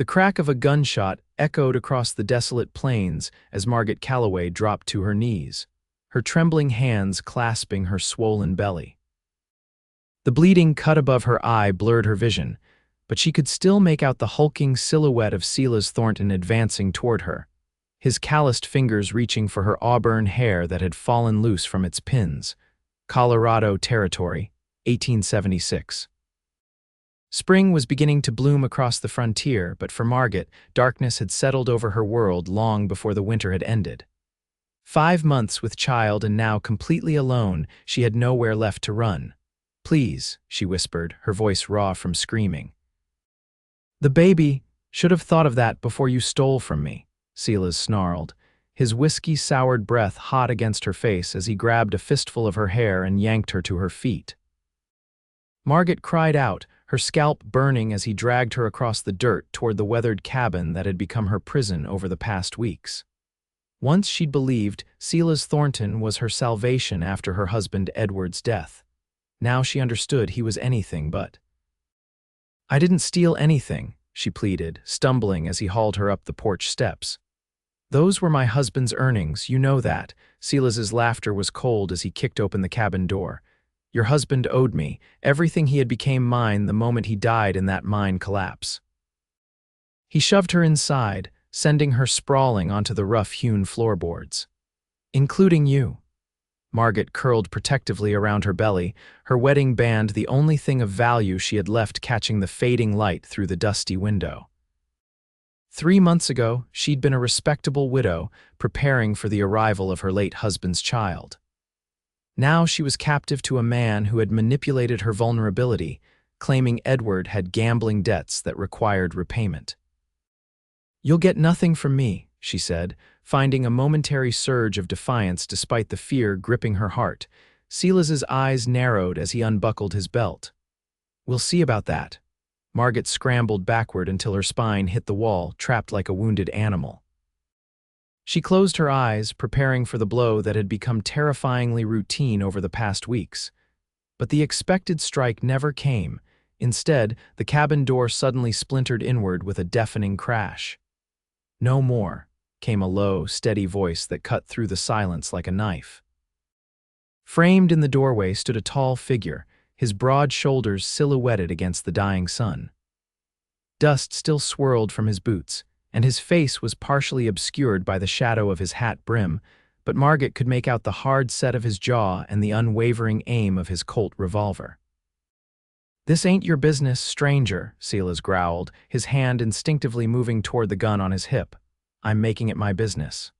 The crack of a gunshot echoed across the desolate plains as Margot Calloway dropped to her knees, her trembling hands clasping her swollen belly. The bleeding cut above her eye blurred her vision, but she could still make out the hulking silhouette of Silas Thornton advancing toward her, his calloused fingers reaching for her auburn hair that had fallen loose from its pins. Colorado Territory, 1876. Spring was beginning to bloom across the frontier, but for Margot, darkness had settled over her world long before the winter had ended. 5 months with child and now completely alone, she had nowhere left to run. "Please," she whispered, her voice raw from screaming. "The baby should have thought of that before you stole from me," Silas snarled, his whiskey-soured breath hot against her face as he grabbed a fistful of her hair and yanked her to her feet. Margot cried out, her scalp burning as he dragged her across the dirt toward the weathered cabin that had become her prison over the past weeks. Once she'd believed Silas Thornton was her salvation after her husband Edward's death. Now she understood he was anything but. "I didn't steal anything," she pleaded, stumbling as he hauled her up the porch steps. "Those were my husband's earnings, you know that." Silas's laughter was cold as he kicked open the cabin door. "Your husband owed me. Everything he had became mine the moment he died in that mine collapse." He shoved her inside, sending her sprawling onto the rough-hewn floorboards. "Including you." Margot curled protectively around her belly, her wedding band the only thing of value she had left catching the fading light through the dusty window. 3 months ago, she'd been a respectable widow, preparing for the arrival of her late husband's child. Now she was captive to a man who had manipulated her vulnerability, claiming Edward had gambling debts that required repayment. "You'll get nothing from me," she said, finding a momentary surge of defiance despite the fear gripping her heart. Silas's eyes narrowed as he unbuckled his belt. "We'll see about that." Margot scrambled backward until her spine hit the wall, trapped like a wounded animal. She closed her eyes, preparing for the blow that had become terrifyingly routine over the past weeks. But the expected strike never came. Instead, the cabin door suddenly splintered inward with a deafening crash. "No more," came a low, steady voice that cut through the silence like a knife. Framed in the doorway stood a tall figure, his broad shoulders silhouetted against the dying sun. Dust still swirled from his boots, and his face was partially obscured by the shadow of his hat brim, but Margot could make out the hard set of his jaw and the unwavering aim of his Colt revolver. "This ain't your business, stranger," Silas growled, his hand instinctively moving toward the gun on his hip. "I'm making it my business."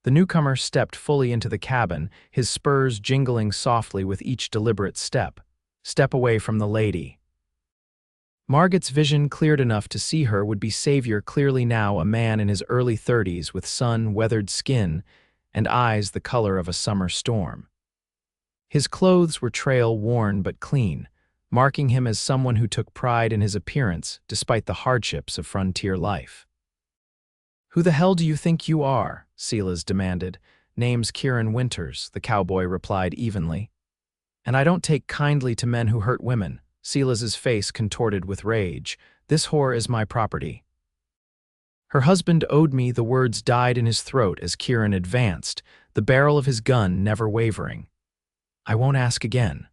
The newcomer stepped fully into the cabin, his spurs jingling softly with each deliberate step. "Step away from the lady." Margot's vision cleared enough to see her would-be savior clearly now a man in his early 30s with sun-weathered skin and eyes the color of a summer storm. His clothes were trail-worn but clean, marking him as someone who took pride in his appearance despite the hardships of frontier life. "Who the hell do you think you are?" Silas demanded. "Name's Kieran Winters," the cowboy replied evenly. "And I don't take kindly to men who hurt women." Silas's face contorted with rage. "This whore is my property." "Her husband owed me," the words died in his throat as Kieran advanced, the barrel of his gun never wavering. "I won't ask again."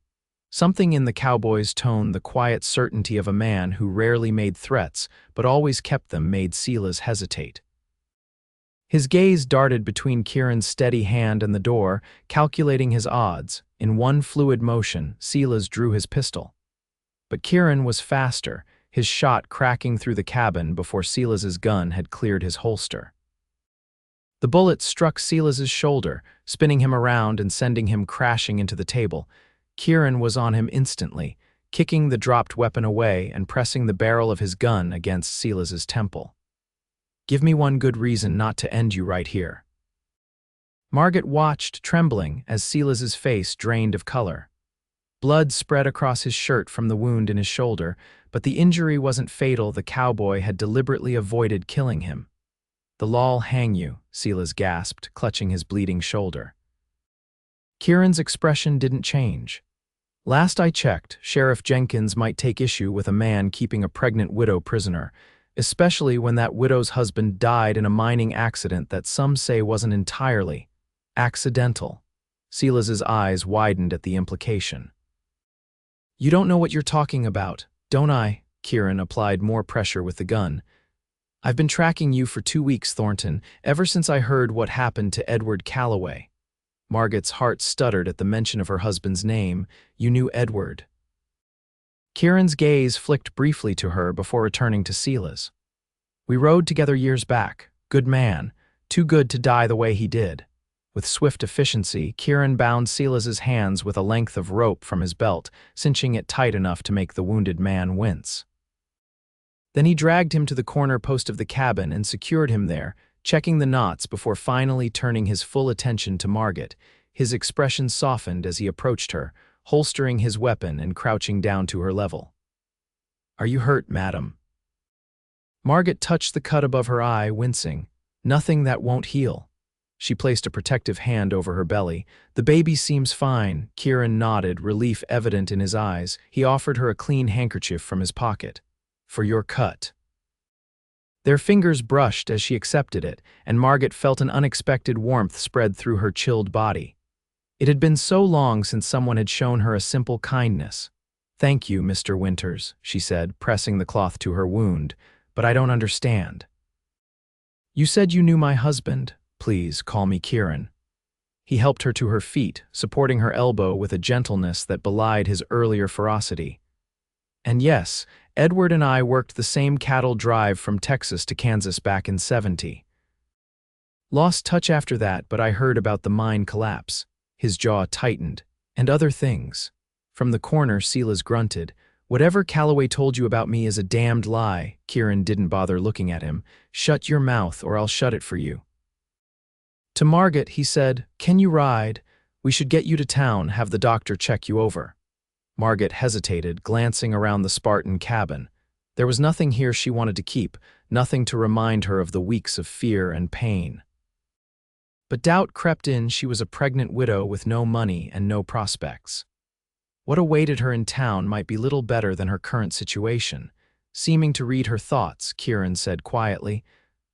Something in the cowboy's tone, the quiet certainty of a man who rarely made threats but always kept them, made Silas hesitate. His gaze darted between Kieran's steady hand and the door, calculating his odds. In one fluid motion, Silas drew his pistol. But Kieran was faster, his shot cracking through the cabin before Silas's gun had cleared his holster. The bullet struck Silas's shoulder, spinning him around and sending him crashing into the table. Kieran was on him instantly, kicking the dropped weapon away and pressing the barrel of his gun against Silas's temple. "Give me one good reason not to end you right here." Margot watched, trembling, as Silas's face drained of color. Blood spread across his shirt from the wound in his shoulder, but the injury wasn't fatal. The cowboy had deliberately avoided killing him. "The law'll hang you," Silas gasped, clutching his bleeding shoulder. Kieran's expression didn't change. "Last I checked, Sheriff Jenkins might take issue with a man keeping a pregnant widow prisoner. especially when that widow's husband died in a mining accident that some say wasn't entirely accidental. Silas's eyes widened at the implication. You don't know what you're talking about, don't I? Kieran applied more pressure with the gun. I've been tracking you for 2 weeks, Thornton, ever since I heard what happened to Edward Calloway. Margot's heart stuttered at the mention of her husband's name. You knew Edward. Kieran's gaze flicked briefly to her before returning to Silas. We rode together years back. Good man. Too good to die the way he did. With swift efficiency, Kieran bound Silas's hands with a length of rope from his belt, cinching it tight enough to make the wounded man wince. Then he dragged him to the corner post of the cabin and secured him there, checking the knots before finally turning his full attention to Margot. His expression softened as he approached her, holstering his weapon and crouching down to her level. Are you hurt, madam? Margot touched the cut above her eye, wincing. Nothing that won't heal. She placed a protective hand over her belly. The baby seems fine. Kieran nodded, relief evident in his eyes. He offered her a clean handkerchief from his pocket. For your cut. Their fingers brushed as she accepted it, and Margot felt an unexpected warmth spread through her chilled body. It had been so long since someone had shown her a simple kindness. Thank you, Mr. Winters, she said, pressing the cloth to her wound, but I don't understand. You said you knew my husband. Please call me Kieran. He helped her to her feet, supporting her elbow with a gentleness that belied his earlier ferocity. And yes, Edward and I worked the same cattle drive from Texas to Kansas back in '70. Lost touch after that, but I heard about the mine collapse. His jaw tightened. And other things. From the corner, Silas grunted. Whatever Calloway told you about me is a damned lie. Kieran didn't bother looking at him. Shut your mouth or I'll shut it for you. To Margot, he said, Can you ride? We should get you to town, have the doctor check you over. Margot hesitated, glancing around the Spartan cabin. There was nothing here she wanted to keep, nothing to remind her of the weeks of fear and pain. But doubt crept in. She was a pregnant widow with no money and no prospects. What awaited her in town might be little better than her current situation. Seeming to read her thoughts, Kieran said quietly,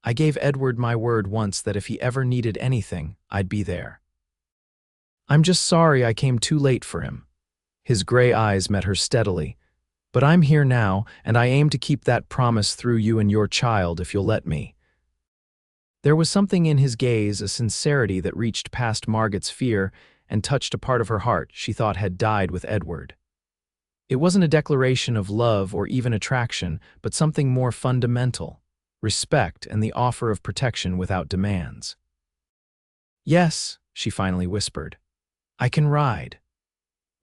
I gave Edward my word once that if he ever needed anything, I'd be there. I'm just sorry I came too late for him. His gray eyes met her steadily. But I'm here now, and I aim to keep that promise through you and your child if you'll let me. There was something in his gaze, a sincerity that reached past Margot's fear and touched a part of her heart she thought had died with Edward. It wasn't a declaration of love or even attraction, but something more fundamental, respect and the offer of protection without demands. Yes, she finally whispered. I can ride.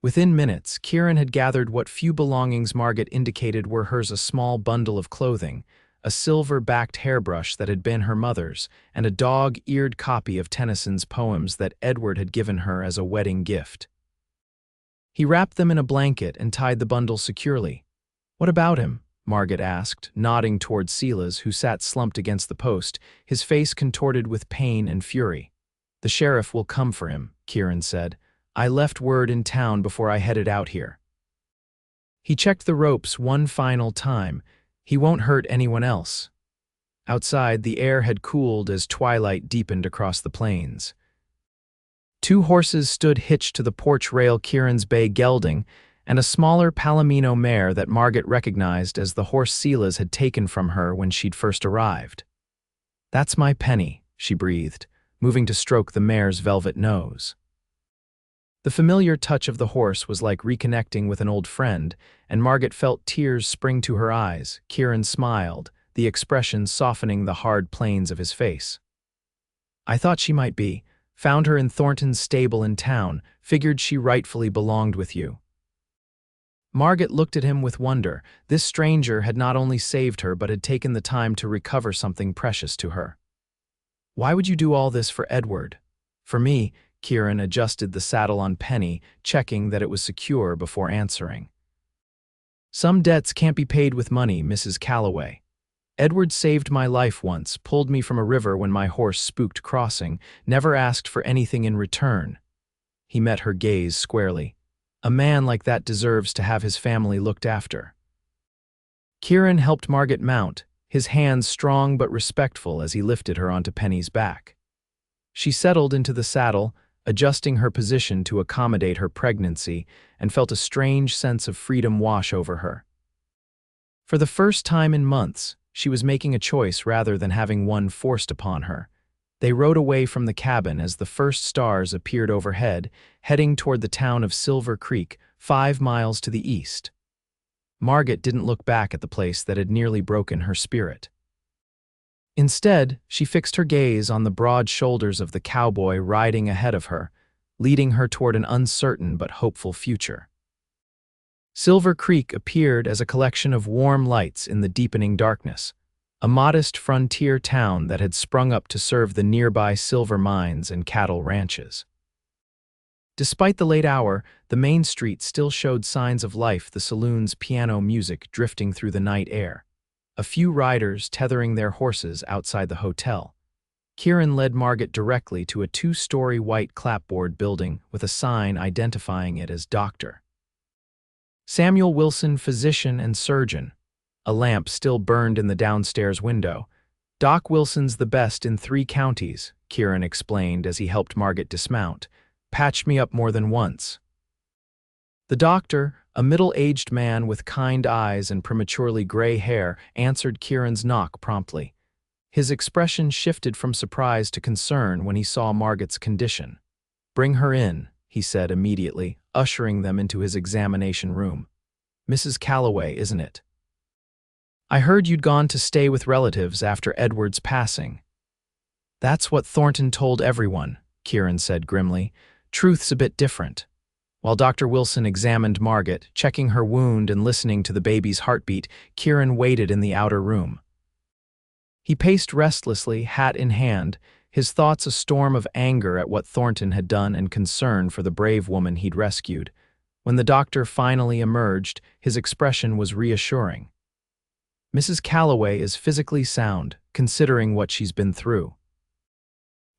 Within minutes, Kieran had gathered what few belongings Margot indicated were hers, a small bundle of clothing, a silver-backed hairbrush that had been her mother's, and a dog-eared copy of Tennyson's poems that Edward had given her as a wedding gift. He wrapped them in a blanket and tied the bundle securely. What about him? Margot asked, nodding toward Silas, who sat slumped against the post, his face contorted with pain and fury. The sheriff will come for him, Kieran said. I left word in town before I headed out here. He checked the ropes one final time. He won't hurt anyone else. Outside, the air had cooled as twilight deepened across the plains. 2 horses stood hitched to the porch rail, Kieran's bay gelding, and a smaller Palomino mare that Margot recognized as the horse Silas had taken from her when she'd first arrived. That's my Penny, she breathed, moving to stroke the mare's velvet nose. The familiar touch of the horse was like reconnecting with an old friend, and Margot felt tears spring to her eyes. Kieran smiled, the expression softening the hard planes of his face. I thought she might be. Found her in Thornton's stable in town, figured she rightfully belonged with you. Margot looked at him with wonder. This stranger had not only saved her but had taken the time to recover something precious to her. Why would you do all this for Edward? For me, Kieran adjusted the saddle on Penny, checking that it was secure before answering. Some debts can't be paid with money, Mrs. Calloway. Edward saved my life once, pulled me from a river when my horse spooked crossing, never asked for anything in return. He met her gaze squarely. A man like that deserves to have his family looked after. Kieran helped Margot mount, his hands strong but respectful as he lifted her onto Penny's back. She settled into the saddle, adjusting her position to accommodate her pregnancy, and felt a strange sense of freedom wash over her. For the first time in months, she was making a choice rather than having one forced upon her. They rode away from the cabin as the first stars appeared overhead, heading toward the town of Silver Creek, 5 miles to the east. Margot didn't look back at the place that had nearly broken her spirit. Instead, she fixed her gaze on the broad shoulders of the cowboy riding ahead of her, leading her toward an uncertain but hopeful future. Silver Creek appeared as a collection of warm lights in the deepening darkness, a modest frontier town that had sprung up to serve the nearby silver mines and cattle ranches. Despite the late hour, the main street still showed signs of life, the saloon's piano music drifting through the night air. A few riders tethering their horses outside the hotel. Kieran led Margot directly to a 2-story white clapboard building with a sign identifying it as Dr. Samuel Wilson, physician and surgeon. A lamp still burned in the downstairs window. Doc Wilson's the best in 3 counties, Kieran explained as he helped Margot dismount. Patched me up more than once. The doctor, a middle-aged man with kind eyes and prematurely gray hair, answered Kieran's knock promptly. His expression shifted from surprise to concern when he saw Margot's condition. "Bring her in," he said immediately, ushering them into his examination room. "Mrs. Calloway, isn't it? I heard you'd gone to stay with relatives after Edward's passing." "That's what Thornton told everyone," Kieran said grimly. "Truth's a bit different." While Dr. Wilson examined Margot, checking her wound and listening to the baby's heartbeat, Kieran waited in the outer room. He paced restlessly, hat in hand, his thoughts a storm of anger at what Thornton had done and concern for the brave woman he'd rescued. When the doctor finally emerged, his expression was reassuring. "Mrs. Calloway is physically sound, considering what she's been through.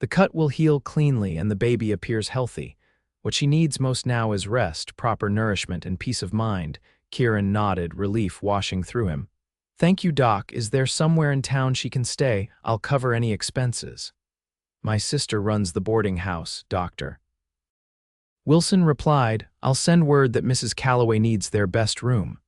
The cut will heal cleanly and the baby appears healthy. What she needs most now is rest, proper nourishment, and peace of mind." Kieran nodded, relief washing through him. "Thank you, Doc. Is there somewhere in town she can stay? I'll cover any expenses." "My sister runs the boarding house, Doctor." Wilson replied, "I'll send word that Mrs. Calloway needs their best room."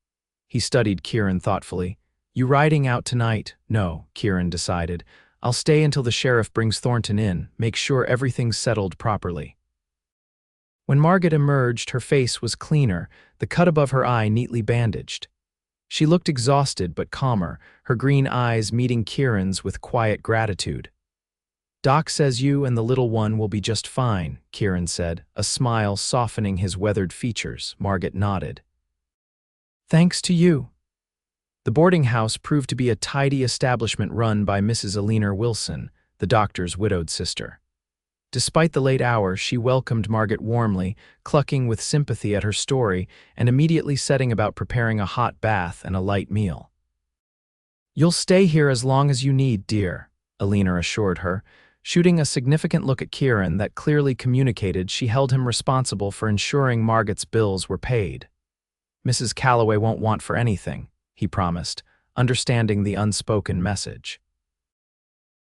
He studied Kieran thoughtfully. "You riding out tonight?" "No," Kieran decided. "I'll stay until the sheriff brings Thornton in, make sure everything's settled properly." When Margot emerged, her face was cleaner, the cut above her eye neatly bandaged. She looked exhausted but calmer, her green eyes meeting Kieran's with quiet gratitude. "Doc says you and the little one will be just fine," Kieran said, a smile softening his weathered features. Margot nodded. "Thanks to you." The boarding house proved to be a tidy establishment run by Mrs. Eleanor Wilson, the doctor's widowed sister. Despite the late hour, she welcomed Margot warmly, clucking with sympathy at her story and immediately setting about preparing a hot bath and a light meal. "You'll stay here as long as you need, dear," Eleanor assured her, shooting a significant look at Kieran that clearly communicated she held him responsible for ensuring Margot's bills were paid. "Mrs. Calloway won't want for anything," he promised, understanding the unspoken message.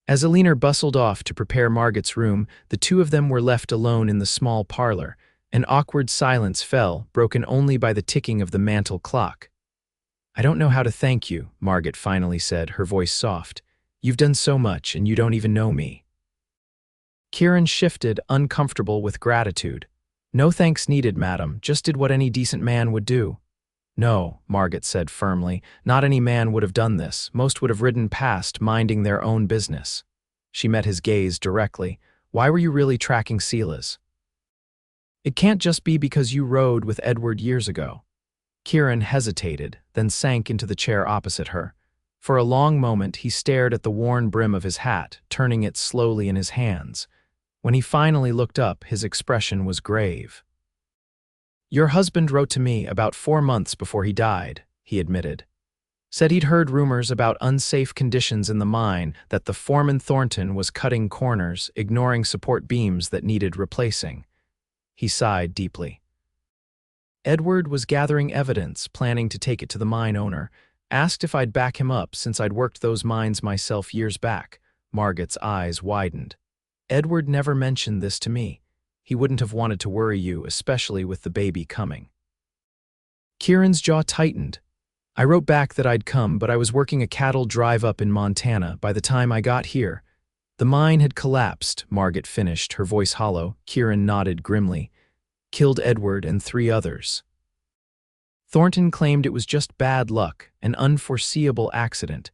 As Eleanor bustled off to prepare Margot's room, the two of them were left alone in the small parlor. An awkward silence fell, broken only by the ticking of the mantel clock. "I don't know how to thank you," Margot finally said, her voice soft. "You've done so much, and you don't even know me." Kieran shifted, uncomfortable with gratitude. "No thanks needed, madam, just did what any decent man would do." "No," Margot said firmly, "not any man would have done this. Most would have ridden past, minding their own business." She met his gaze directly. "Why were you really tracking Silas?" "It can't just be because you rode with Edward years ago." Kieran hesitated, then sank into the chair opposite her. For a long moment, he stared at the worn brim of his hat, turning it slowly in his hands. When he finally looked up, his expression was grave. "Your husband wrote to me about 4 months before he died," he admitted. "Said he'd heard rumors about unsafe conditions in the mine, that the foreman Thornton was cutting corners, ignoring support beams that needed replacing." He sighed deeply. "Edward was gathering evidence, planning to take it to the mine owner. Asked if I'd back him up since I'd worked those mines myself years back. Margot's eyes widened. Edward never mentioned this to me. He wouldn't have wanted to worry you, especially with the baby coming. Kieran's jaw tightened. I wrote back that I'd come, but I was working a cattle drive-up in Montana by the time I got here. The mine had collapsed, Margot finished, her voice hollow. Kieran nodded grimly. Killed Edward and 3 others. Thornton claimed it was just bad luck, an unforeseeable accident.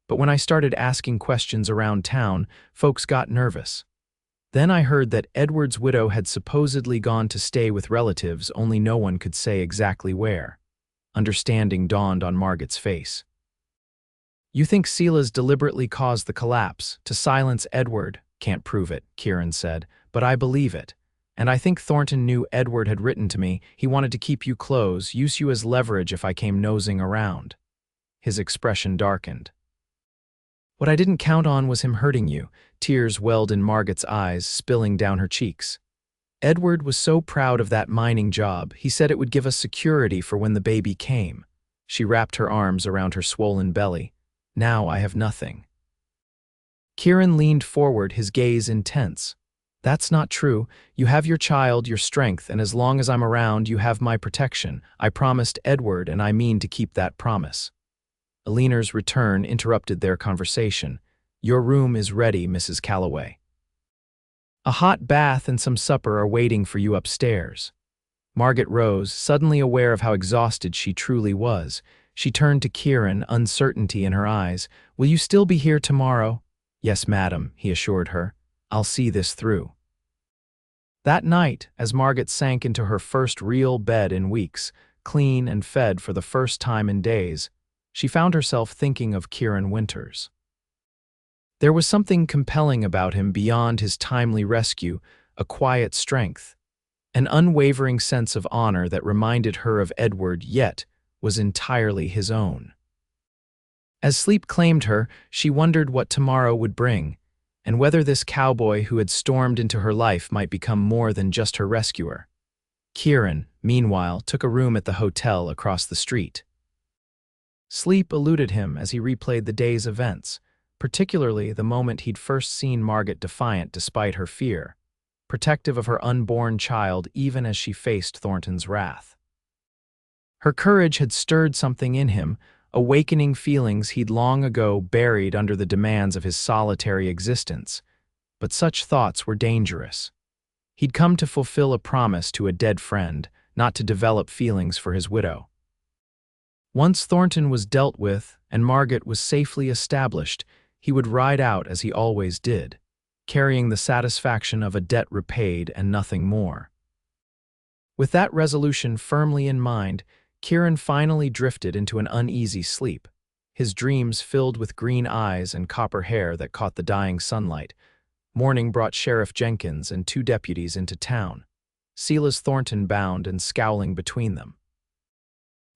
But when I started asking questions around town, folks got nervous. Then I heard that Edward's widow had supposedly gone to stay with relatives, only no one could say exactly where. Understanding dawned on Margot's face. You think Silas deliberately caused the collapse to silence Edward? Can't prove it, Kieran said, but I believe it. And I think Thornton knew Edward had written to me. He wanted to keep you close, use you as leverage if I came nosing around. His expression darkened. What I didn't count on was him hurting you. Tears welled in Margot's eyes, spilling down her cheeks. Edward was so proud of that mining job, he said it would give us security for when the baby came. She wrapped her arms around her swollen belly. Now I have nothing. Kieran leaned forward, his gaze intense. That's not true. You have your child, your strength, and as long as I'm around, you have my protection. I promised Edward, and I mean to keep that promise. Alina's return interrupted their conversation. Your room is ready, Mrs. Calloway. A hot bath and some supper are waiting for you upstairs. Margot rose, suddenly aware of how exhausted she truly was. She turned to Kieran, uncertainty in her eyes. Will you still be here tomorrow? Yes, madam, he assured her. I'll see this through. That night, as Margot sank into her first real bed in weeks, clean and fed for the first time in days, she found herself thinking of Kieran Winters. There was something compelling about him beyond his timely rescue, a quiet strength, an unwavering sense of honor that reminded her of Edward yet was entirely his own. As sleep claimed her, she wondered what tomorrow would bring, and whether this cowboy who had stormed into her life might become more than just her rescuer. Kieran, meanwhile, took a room at the hotel across the street. Sleep eluded him as he replayed the day's events, particularly the moment he'd first seen Margot defiant despite her fear, protective of her unborn child even as she faced Thornton's wrath. Her courage had stirred something in him, awakening feelings he'd long ago buried under the demands of his solitary existence. But such thoughts were dangerous. He'd come to fulfill a promise to a dead friend, not to develop feelings for his widow. Once Thornton was dealt with and Margot was safely established, he would ride out as he always did, carrying the satisfaction of a debt repaid and nothing more. With that resolution firmly in mind, Kieran finally drifted into an uneasy sleep, his dreams filled with green eyes and copper hair that caught the dying sunlight. Morning brought Sheriff Jenkins and 2 deputies into town, Silas Thornton bound and scowling between them.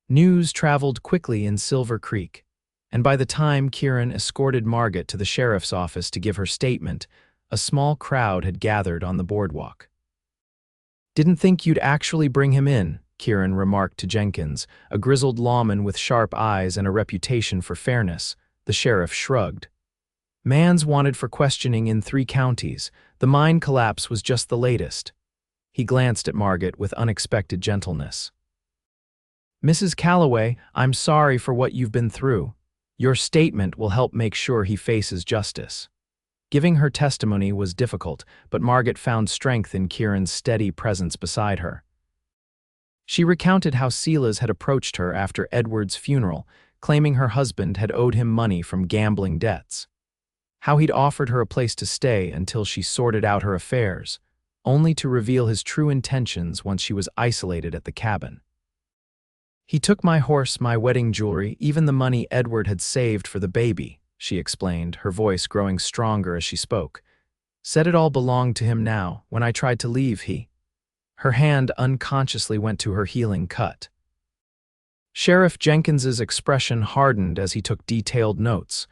News traveled quickly in Silver Creek, and by the time Kieran escorted Margot to the sheriff's office to give her statement, a small crowd had gathered on the boardwalk. Didn't think you'd actually bring him in, Kieran remarked to Jenkins, a grizzled lawman with sharp eyes and a reputation for fairness. The sheriff shrugged. Man's wanted for questioning in 3 counties. The mine collapse was just the latest. He glanced at Margot with unexpected gentleness. Mrs. Calloway, I'm sorry for what you've been through. Your statement will help make sure he faces justice. Giving her testimony was difficult, but Margot found strength in Kieran's steady presence beside her. She recounted how Silas had approached her after Edward's funeral, claiming her husband had owed him money from gambling debts. How he'd offered her a place to stay until she sorted out her affairs, only to reveal his true intentions once she was isolated at the cabin. He took my horse, my wedding jewelry, even the money Edward had saved for the baby, she explained, her voice growing stronger as she spoke. Said it all belonged to him now. When I tried to leave, Her hand unconsciously went to her healing cut. Sheriff Jenkins's expression hardened as he took detailed notes.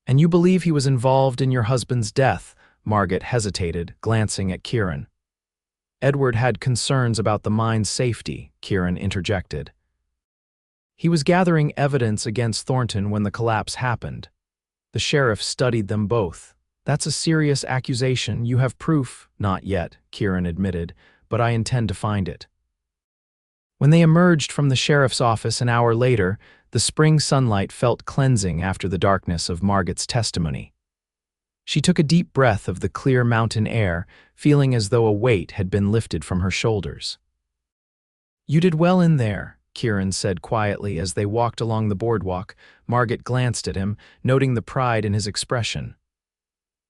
And you believe he was involved in your husband's death? Margot hesitated, glancing at Kieran. Edward had concerns about the mine's safety, Kieran interjected. He was gathering evidence against Thornton when the collapse happened. The sheriff studied them both. That's a serious accusation. You have proof? Not yet, Kieran admitted, but I intend to find it. When they emerged from the sheriff's office an hour later, the spring sunlight felt cleansing after the darkness of Margot's testimony. She took a deep breath of the clear mountain air, feeling as though a weight had been lifted from her shoulders. You did well in there, Kieran said quietly as they walked along the boardwalk. Margot glanced at him, noting the pride in his expression.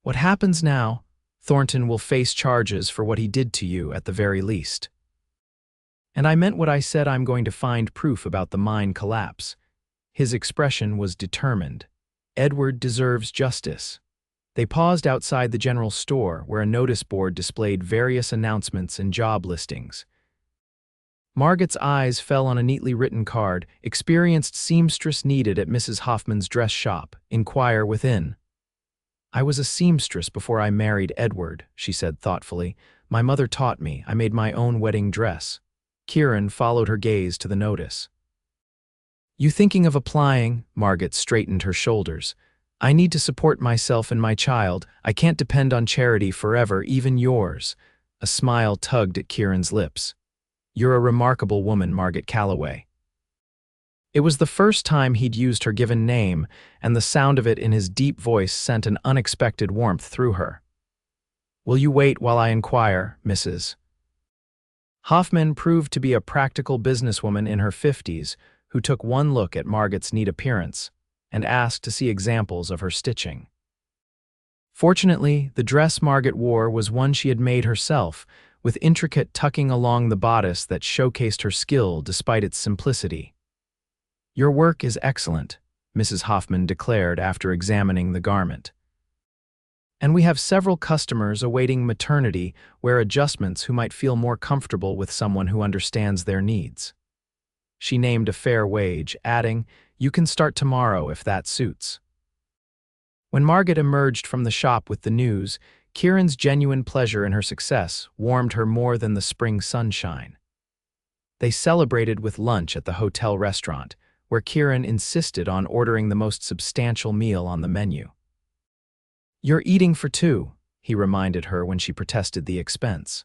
What happens now? Thornton will face charges for what he did to you at the very least. And I meant what I said. I'm going to find proof about the mine collapse. His expression was determined. Edward deserves justice. They paused outside the general store where a notice board displayed various announcements and job listings. Margot's eyes fell on a neatly written card, experienced seamstress needed at Mrs. Hoffman's dress shop. Inquire within. I was a seamstress before I married Edward, she said thoughtfully. My mother taught me. I made my own wedding dress. Kieran followed her gaze to the notice. You thinking of applying? Margot straightened her shoulders. I need to support myself and my child. I can't depend on charity forever, even yours. A smile tugged at Kieran's lips. You're a remarkable woman, Margot Calloway. It was the first time he'd used her given name, and the sound of it in his deep voice sent an unexpected warmth through her. Will you wait while I inquire, Mrs. Hoffman proved to be a practical businesswoman in her 50s who took one look at Margot's neat appearance and asked to see examples of her stitching. Fortunately, the dress Margot wore was one she had made herself, with intricate tucking along the bodice that showcased her skill despite its simplicity. Your work is excellent, Mrs. Hoffman declared after examining the garment. And we have several customers awaiting maternity wear adjustments who might feel more comfortable with someone who understands their needs. She named a fair wage, adding, You can start tomorrow if that suits. When Margot emerged from the shop with the news, Kieran's genuine pleasure in her success warmed her more than the spring sunshine. They celebrated with lunch at the hotel restaurant, where Kieran insisted on ordering the most substantial meal on the menu. You're eating for two, he reminded her when she protested the expense.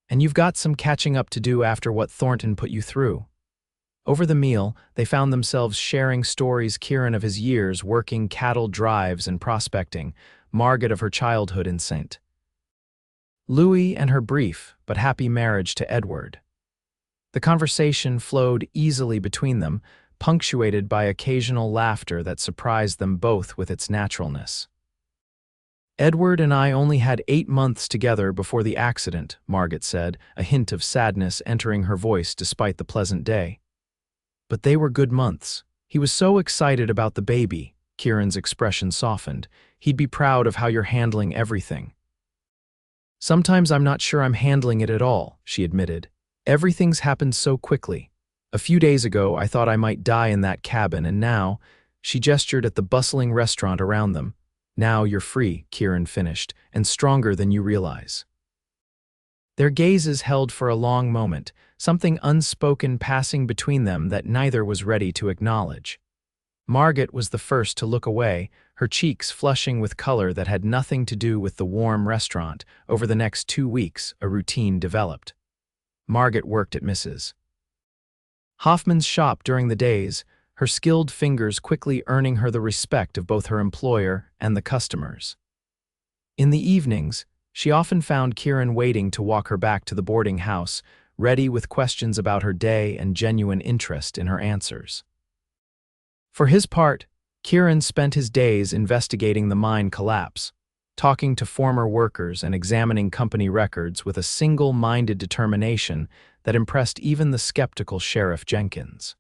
And you've got some catching up to do after what Thornton put you through. Over the meal, they found themselves sharing stories, Kieran of his years working cattle drives and prospecting, Margot of her childhood in St. Louis and her brief but happy marriage to Edward. The conversation flowed easily between them, punctuated by occasional laughter that surprised them both with its naturalness. Edward and I only had 8 months together before the accident, Margot said, a hint of sadness entering her voice despite the pleasant day. But they were good months. He was so excited about the baby, Kieran's expression softened. He'd be proud of how you're handling everything. Sometimes I'm not sure I'm handling it at all, she admitted. Everything's happened so quickly. A few days ago, I thought I might die in that cabin, and now, she gestured at the bustling restaurant around them. Now you're free, Kieran finished, and stronger than you realize. Their gazes held for a long moment, something unspoken passing between them that neither was ready to acknowledge. Margot was the first to look away, her cheeks flushing with color that had nothing to do with the warm restaurant. Over the next 2 weeks, a routine developed. Margot worked at Mrs. Hoffman's shop during the days, her skilled fingers quickly earning her the respect of both her employer and the customers. In the evenings, she often found Kieran waiting to walk her back to the boarding house, ready with questions about her day and genuine interest in her answers. For his part, Kieran spent his days investigating the mine collapse, talking to former workers and examining company records with a single-minded determination that impressed even the skeptical Sheriff Jenkins.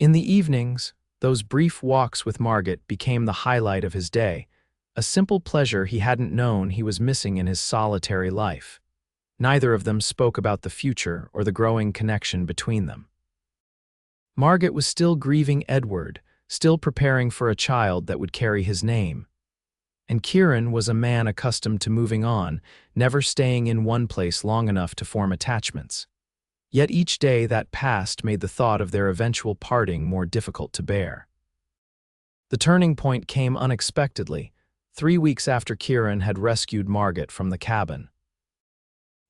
In the evenings, those brief walks with Margot became the highlight of his day, a simple pleasure he hadn't known he was missing in his solitary life. Neither of them spoke about the future or the growing connection between them. Margot was still grieving Edward, still preparing for a child that would carry his name. And Kieran was a man accustomed to moving on, never staying in one place long enough to form attachments. Yet each day that passed made the thought of their eventual parting more difficult to bear. The turning point came unexpectedly, 3 weeks after Kieran had rescued Margot from the cabin.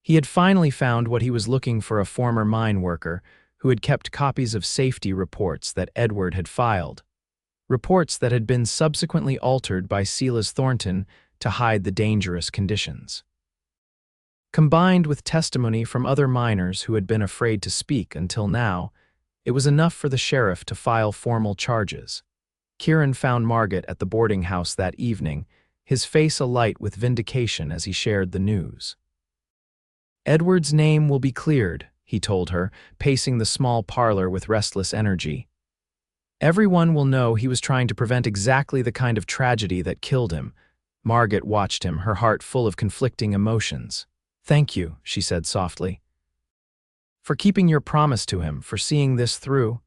He had finally found what he was looking for: a former mine worker who had kept copies of safety reports that Edward had filed, reports that had been subsequently altered by Silas Thornton to hide the dangerous conditions. Combined with testimony from other miners who had been afraid to speak until now, it was enough for the sheriff to file formal charges. Kieran found Margot at the boarding house that evening, his face alight with vindication as he shared the news. "Edward's name will be cleared," he told her, pacing the small parlor with restless energy. "Everyone will know he was trying to prevent exactly the kind of tragedy that killed him." Margot watched him, her heart full of conflicting emotions. "Thank you," she said softly, "for keeping your promise to him, for seeing this through."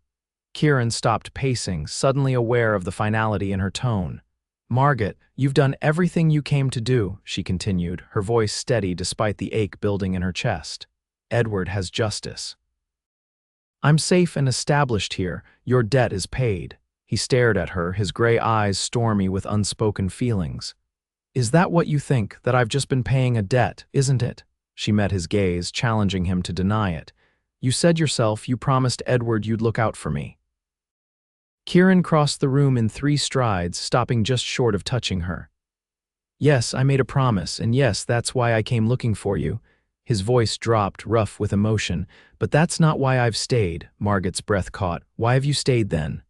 Kieran stopped pacing, suddenly aware of the finality in her tone. "Margot, you've done everything you came to do," she continued, her voice steady despite the ache building in her chest. "Edward has justice. I'm safe and established here. Your debt is paid." He stared at her, his gray eyes stormy with unspoken feelings. "Is that what you think, that I've just been paying a debt, isn't it?" She met his gaze, challenging him to deny it. "You said yourself you promised Edward you'd look out for me." Kieran crossed the room in 3 strides, stopping just short of touching her. "Yes, I made a promise, and yes, that's why I came looking for you." His voice dropped, rough with emotion. "But that's not why I've stayed." Margot's breath caught. "Why have you stayed then?"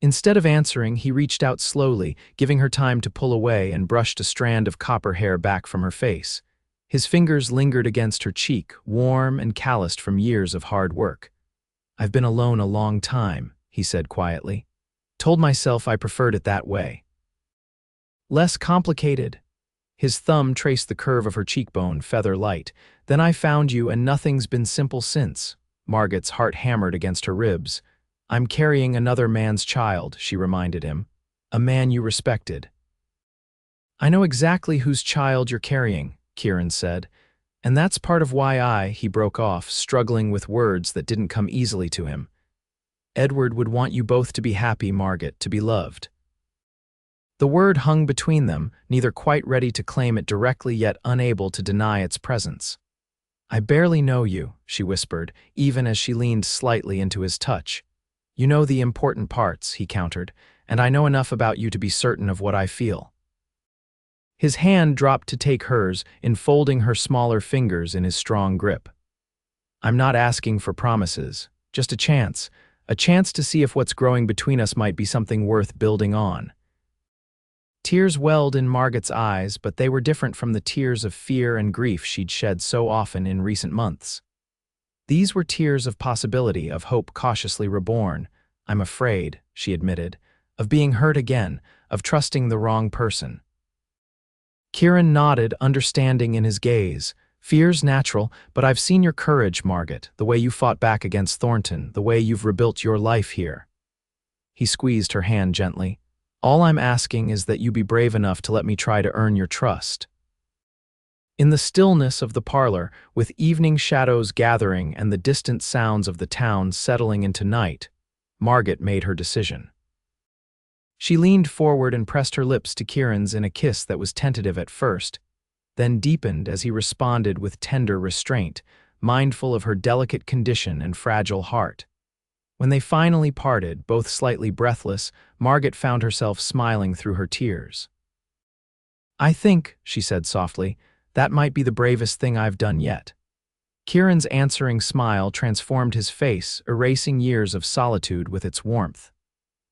Instead of answering, he reached out slowly, giving her time to pull away, and brushed a strand of copper hair back from her face. His fingers lingered against her cheek, warm and calloused from years of hard work. "I've been alone a long time," he said quietly. "Told myself I preferred it that way. Less complicated." His thumb traced the curve of her cheekbone, feather light. "Then I found you, and nothing's been simple since." Margot's heart hammered against her ribs. "I'm carrying another man's child," she reminded him. "A man you respected." "I know exactly whose child you're carrying," Kieran said. "And that's part of why he broke off, struggling with words that didn't come easily to him. "Edward would want you both to be happy, Margot, to be loved." The word hung between them, neither quite ready to claim it directly yet unable to deny its presence. "I barely know you," she whispered, even as she leaned slightly into his touch. "You know the important parts," he countered, "and I know enough about you to be certain of what I feel." His hand dropped to take hers, enfolding her smaller fingers in his strong grip. "I'm not asking for promises, just a chance to see if what's growing between us might be something worth building on." Tears welled in Margot's eyes, but they were different from the tears of fear and grief she'd shed so often in recent months. These were tears of possibility, of hope cautiously reborn. "I'm afraid," she admitted, "of being hurt again, of trusting the wrong person." Kieran nodded, understanding in his gaze. "Fear's natural, but I've seen your courage, Margot, the way you fought back against Thornton, the way you've rebuilt your life here." He squeezed her hand gently. "All I'm asking is that you be brave enough to let me try to earn your trust." In the stillness of the parlor, with evening shadows gathering and the distant sounds of the town settling into night, Margot made her decision. She leaned forward and pressed her lips to Kieran's in a kiss that was tentative at first, then deepened as he responded with tender restraint, mindful of her delicate condition and fragile heart. When they finally parted, both slightly breathless, Margot found herself smiling through her tears. "I think," she said softly, "that might be the bravest thing I've done yet." Kieran's answering smile transformed his face, erasing years of solitude with its warmth.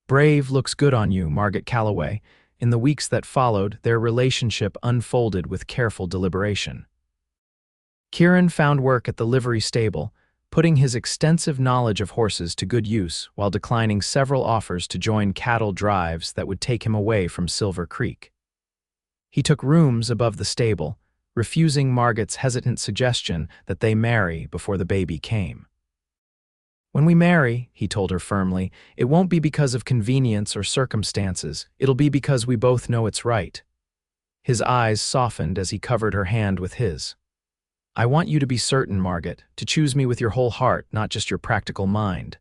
"Brave looks good on you, Margot Calloway." In the weeks that followed, their relationship unfolded with careful deliberation. Kieran found work at the livery stable, putting his extensive knowledge of horses to good use while declining several offers to join cattle drives that would take him away from Silver Creek. He took rooms above the stable, refusing Margot's hesitant suggestion that they marry before the baby came. "When we marry," he told her firmly, "it won't be because of convenience or circumstances. It'll be because we both know it's right." His eyes softened as he covered her hand with his. I want you to be certain, Margot, to choose me with your whole heart, not just your practical mind.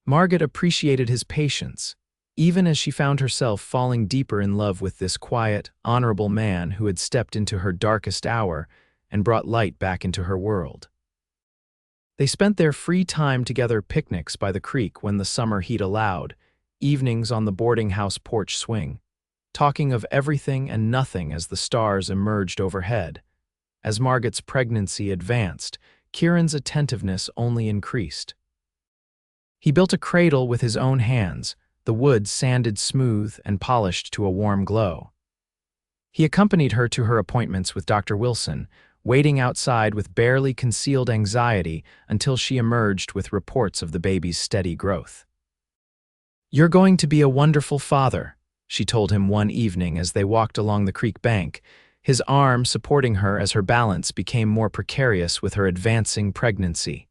Margot appreciated his patience, even as she found herself falling deeper in love with this quiet, honorable man who had stepped into her darkest hour and brought light back into her world. They spent their free time together, picnics by the creek when the summer heat allowed, evenings on the boarding house porch swing, talking of everything and nothing as the stars emerged overhead. As Margot's pregnancy advanced, Kieran's attentiveness only increased. He built a cradle with his own hands, the wood sanded smooth and polished to a warm glow. He accompanied her to her appointments with Dr. Wilson, waiting outside with barely concealed anxiety until she emerged with reports of the baby's steady growth. "You're going to be a wonderful father," she told him one evening as they walked along the creek bank, his arm supporting her as her balance became more precarious with her advancing pregnancy.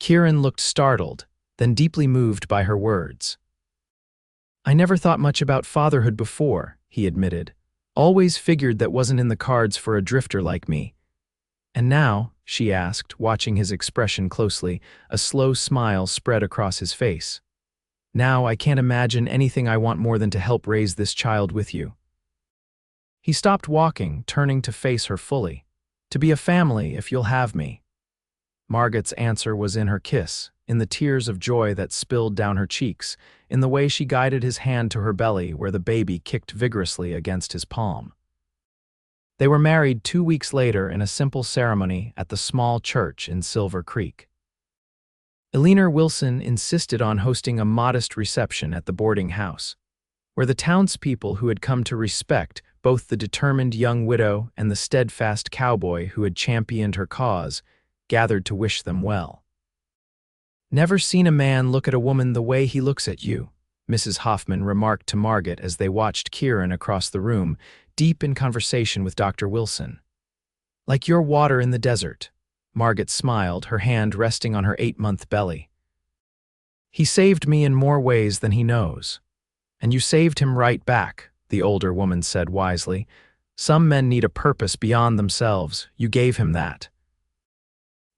Kieran looked startled, then deeply moved by her words. "I never thought much about fatherhood before," he admitted. "Always figured that wasn't in the cards for a drifter like me." "And now," she asked, watching his expression closely, a slow smile spread across his face. "Now I can't imagine anything I want more than to help raise this child with you." He stopped walking, turning to face her fully. "To be a family, if you'll have me." Margot's answer was in her kiss, in the tears of joy that spilled down her cheeks, in the way she guided his hand to her belly where the baby kicked vigorously against his palm. They were married 2 weeks later in a simple ceremony at the small church in Silver Creek. Eleanor Wilson insisted on hosting a modest reception at the boarding house, where the townspeople who had come to respect both the determined young widow and the steadfast cowboy who had championed her cause gathered to wish them well. "Never seen a man look at a woman the way he looks at you," Mrs. Hoffman remarked to Margot as they watched Kieran across the room, deep in conversation with Dr. Wilson. "Like your water in the desert." Margot smiled, her hand resting on her 8-month belly. "He saved me in more ways than he knows." "And you saved him right back," the older woman said wisely. "Some men need a purpose beyond themselves. You gave him that."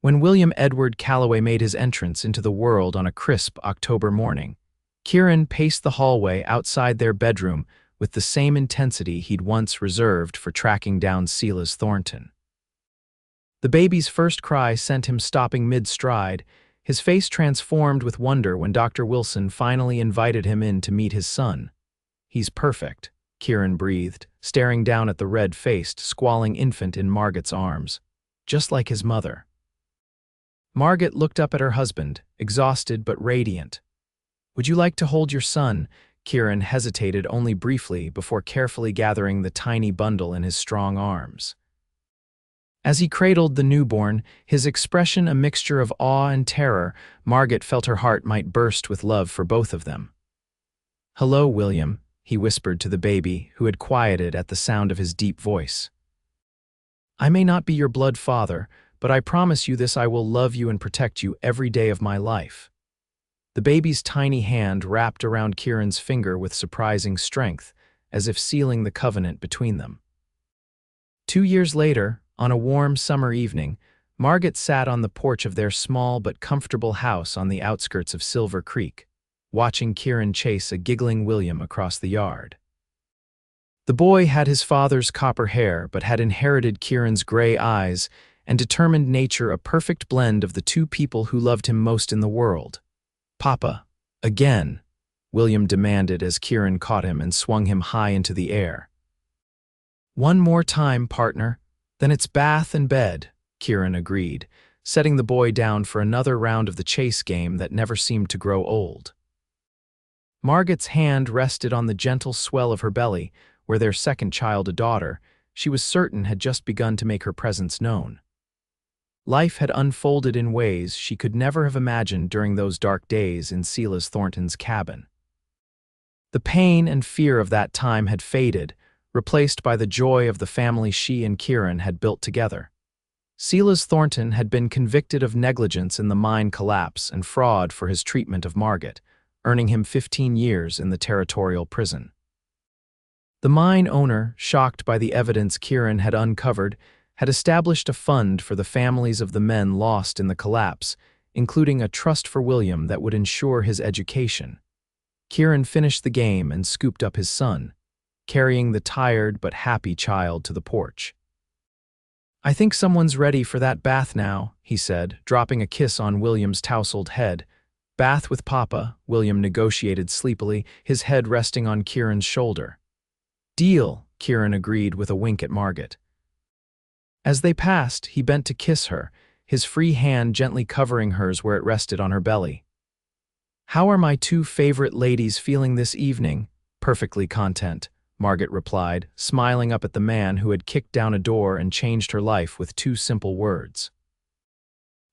When William Edward Calloway made his entrance into the world on a crisp October morning, Kieran paced the hallway outside their bedroom with the same intensity he'd once reserved for tracking down Silas Thornton. The baby's first cry sent him stopping mid-stride, his face transformed with wonder when Dr. Wilson finally invited him in to meet his son. "He's perfect," Kieran breathed, staring down at the red-faced, squalling infant in Margot's arms. "Just like his mother." Margot looked up at her husband, exhausted but radiant. "Would you like to hold your son?" Kieran hesitated only briefly before carefully gathering the tiny bundle in his strong arms. As he cradled the newborn, his expression a mixture of awe and terror, Margot felt her heart might burst with love for both of them. "Hello, William," he whispered to the baby, who had quieted at the sound of his deep voice. "I may not be your blood father, but I promise you this: I will love you and protect you every day of my life." The baby's tiny hand wrapped around Kieran's finger with surprising strength, as if sealing the covenant between them. 2 years later, on a warm summer evening, Margot sat on the porch of their small but comfortable house on the outskirts of Silver Creek, watching Kieran chase a giggling William across the yard. The boy had his father's copper hair but had inherited Kieran's gray eyes and determined nature, a perfect blend of the two people who loved him most in the world. "Papa, again," William demanded as Kieran caught him and swung him high into the air. "One more time, partner, then it's bath and bed," Kieran agreed, setting the boy down for another round of the chase game that never seemed to grow old. Margot's hand rested on the gentle swell of her belly, where their second child, a daughter, she was certain had just begun to make her presence known. Life had unfolded in ways she could never have imagined during those dark days in Silas Thornton's cabin. The pain and fear of that time had faded, replaced by the joy of the family she and Kieran had built together. Silas Thornton had been convicted of negligence in the mine collapse and fraud for his treatment of Margot, earning him 15 years in the territorial prison. The mine owner, shocked by the evidence Kieran had uncovered, had established a fund for the families of the men lost in the collapse, including a trust for William that would ensure his education. Kieran finished the game and scooped up his son, carrying the tired but happy child to the porch. "I think someone's ready for that bath now," he said, dropping a kiss on William's tousled head. "Bath with Papa," William negotiated sleepily, his head resting on Kieran's shoulder. "Deal," Kieran agreed with a wink at Margot. As they passed, he bent to kiss her, his free hand gently covering hers where it rested on her belly. "How are my two favorite ladies feeling this evening?" "Perfectly content," Margot replied, smiling up at the man who had kicked down a door and changed her life with two simple words.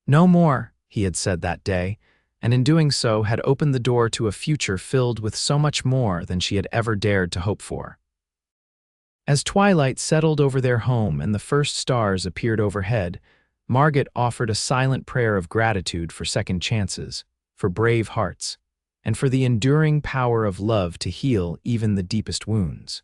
"No more," he had said that day, and in doing so had opened the door to a future filled with so much more than she had ever dared to hope for. As twilight settled over their home and the first stars appeared overhead, Margot offered a silent prayer of gratitude for second chances, for brave hearts, and for the enduring power of love to heal even the deepest wounds.